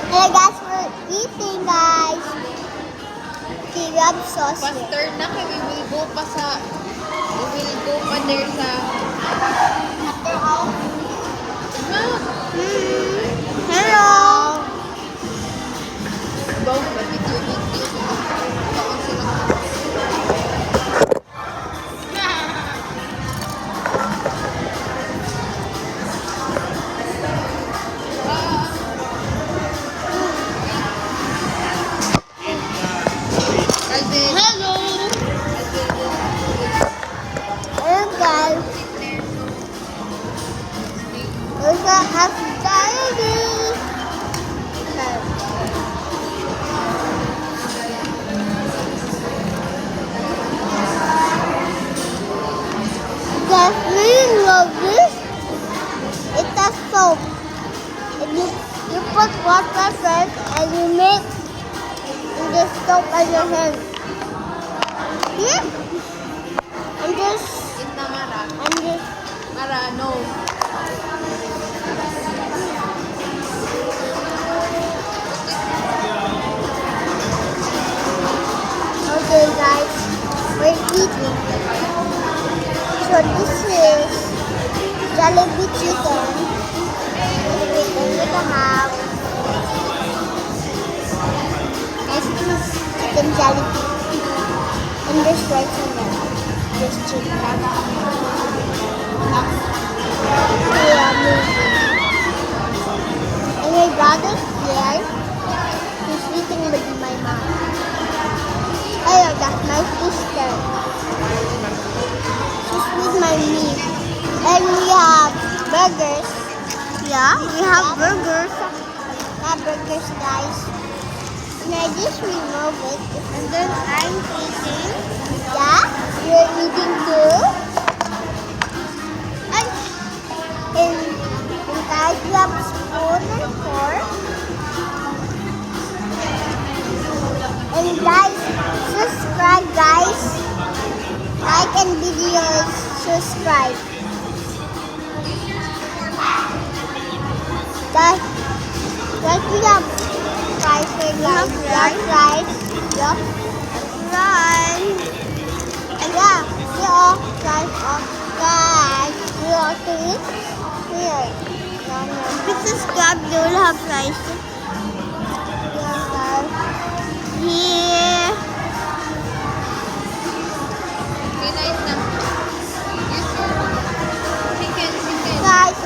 Hey guys, we're eating guys. Kirab sauce. Faster na kay we will go pa there sa Hello. go sa video. Alvin. Hello. Hello guys. We're gonna have diary. Guys, really love this. It's a soap. And you put water first and you make this soap on your hands. Yeah. And this, Ita Mara. and this. Mara, no. Okay guys, we're eating. So this is Jollibee chicken. We're gonna have chicken Jollibee. And this rice in there. This chicken. Yummy. And my brother's here. He's eating with my mom. Hello, that's my sister. She's with my meat. And we have burgers. Yeah, we have burgers. Not burgers, guys. And I just remove it. And then I'm eating. Yeah, you're eating too. And guys, we have spoon and fork. And guys, subscribe guys. Like and videos, subscribe. Guys, we have rice here guys. That's rice. Yup. Rice. And yeah, we all guys. We also eat here. If you subscribe, you will have rice. Yeah, guys. Here. Okay, nice na. Yes, sir. Chicken. Guys,